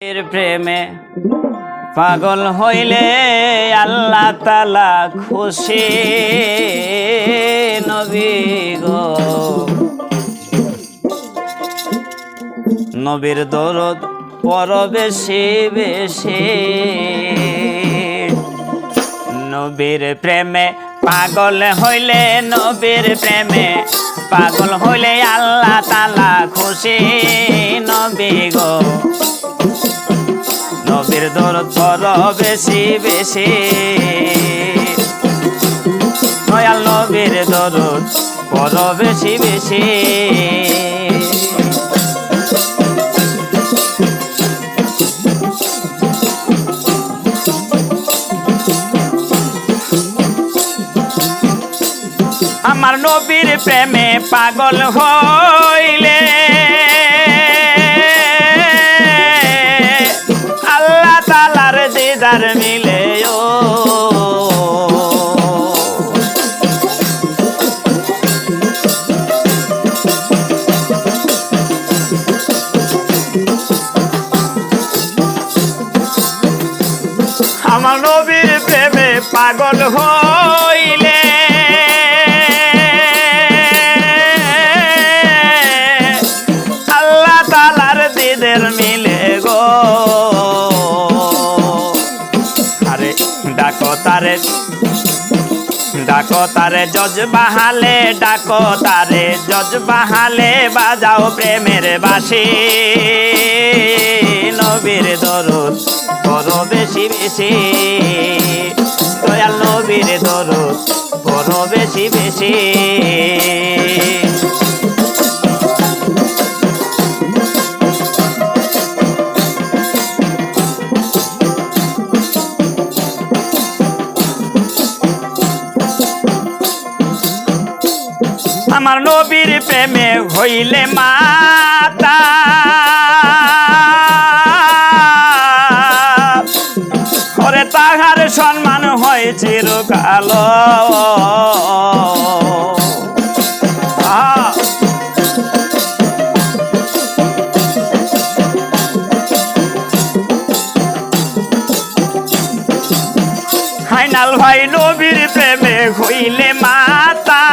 এর প্রেমে পাগল হইলে আল্লাহ তাআলা খুশি নবী গো নবীর দরদ পড় বেশি বেশি নবীর প্রেমে পাগল হইলে নবীর প্রেমে পাগল হইলে আল্লাহ তাআলা খুশি নবী গো নবীর দরদ পড় বেশি বেশি দয়াল নবীর দরদ পড় বেশি বেশি আমার নবীর প্রেমে পাগল হইলে আল্লাহ তাআলার দিদার মিলে ও আমার নবীর প্রেমে পাগল হইলে মিলে গো আরে ডাকো তারে জজ বাহালে ডাকো তারে জজ বাহালে বাজাও প্রেমের বাঁশি নবীর দরদ পড় বেশি বেশি দয়াল নবীর দরদ পড় বেশি বেশি আমার নবীর প্রেমে হইলে মাতা ওরে তাহার সম্মান হয় চিরকাল হাইনাল ভাই নবীর প্রেমে হইলে মাতা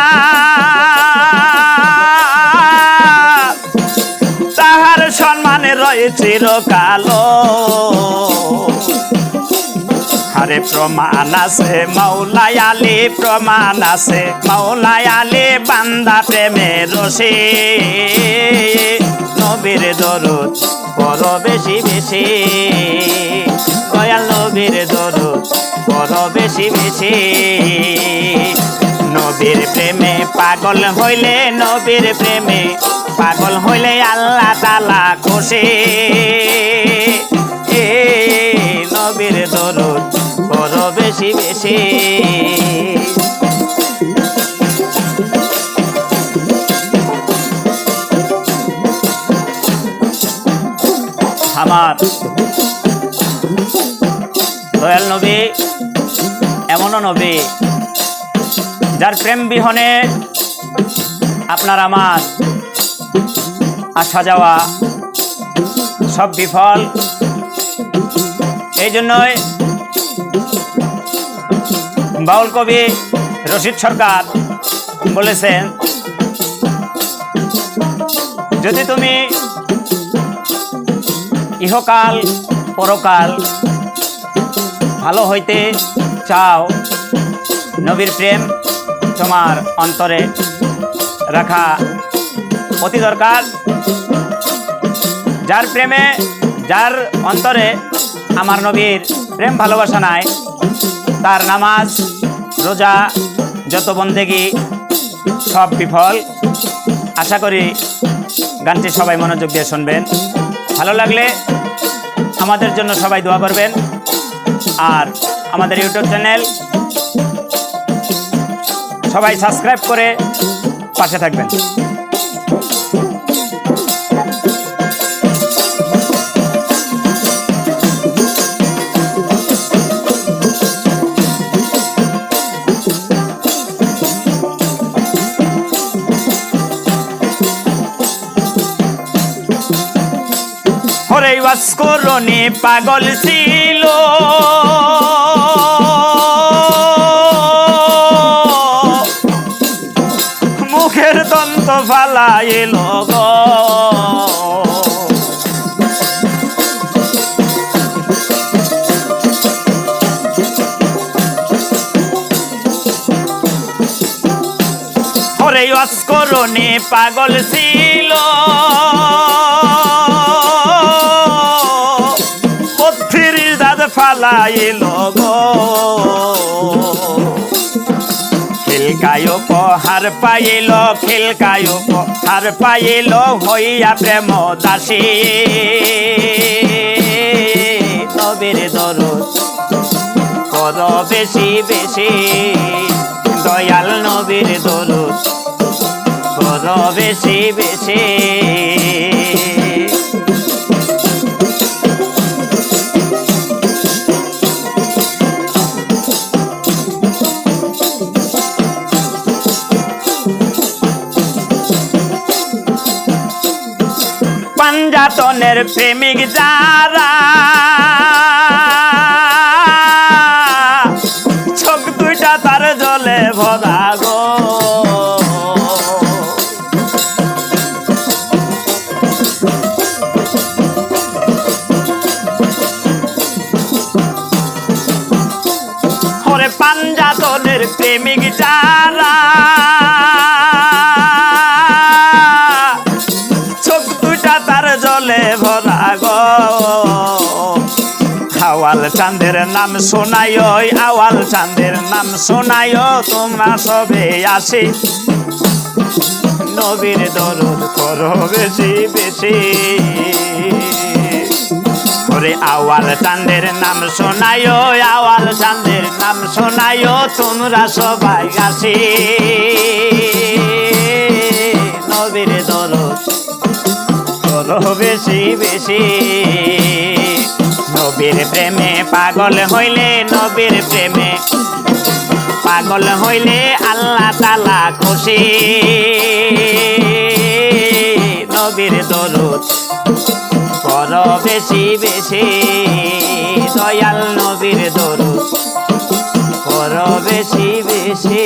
তাহার সম্মানে রয়ে চিরকাল আরে প্রমাণ আছে মাওলাই আলী প্রমাণ আছে মাওলাই আলী বান্দা প্রেমে রসে নবীর দরদ পড় বেশি বেশি দয়াল নবীর দরদ পড় বেশি বেশি নবীর প্রেমে পাগল হইলে নবীর প্রেমে পাগল হইলে আল্লাহ তাআলা খুশি নবীর দরদ পড় বেশি বেশি আমার দয়াল নবী এমনও নবী যার প্রেম বিহনে আপনার আমার আসা যাওয়া সব বিফল এই জন্যই বাউল কবি রশিদ সরকার বলেছেন যদি তুমি ইহকাল পরকাল ভালো হইতে চাও নবীর প্রেম তোমার অন্তরে রাখা অতি দরকার যার প্রেমে যার অন্তরে আমার নবীর প্রেম ভালোবাসা নাই তার নামাজ রোজা যত বন্দেগী সব বিফল আশা করি গানটি সবাই মনোযোগ দিয়ে শুনবেন ভালো লাগলে আমাদের জন্য সবাই দোয়া করবেন আর আমাদের ইউটিউব চ্যানেল সবাই সাবস্ক্রাইব করে পাশে থাকবেন ওরে ওয়াজ করনি পাগল ছিল মুখের দন্ত ফালাইল গো ওরে ওয়াজ করনি পাগল ছিল ফালাইল গো খিলকায়ক হার পাইল খিলকায়ক হার পাইল হইয়া প্রেম দাসী নবীর দরদ কর বেশি বেশি দয়াল নবীর দরদ কর বেশি বেশি পাঞ্জাতনের প্রেমিক যারা চোখ দুইটা তার জলে ভরা গো ওরে পাঞ্জাতনের প্রেমিক যারা জলে ভরা গো আওয়াল চাঁদের নাম শোনায় আওয়াল চাঁদের নাম শোনায় তোমরা সবে আসি নবীর দরদ করো বেশি বেশি ওরে আওয়াল চাঁদের নাম শোনায় আওয়াল চাঁদের নাম শোনায় তোমরা সবাই আসি নবীর দরদ বেশি বেশি নবীর প্রেমে পাগল হইলে নবীর প্রেমে পাগল হইলে আল্লাহ তাআলা খুশি নবীর দরদ কর বেশি বেশি দয়াল নবীর দরদ কর বেশি বেশি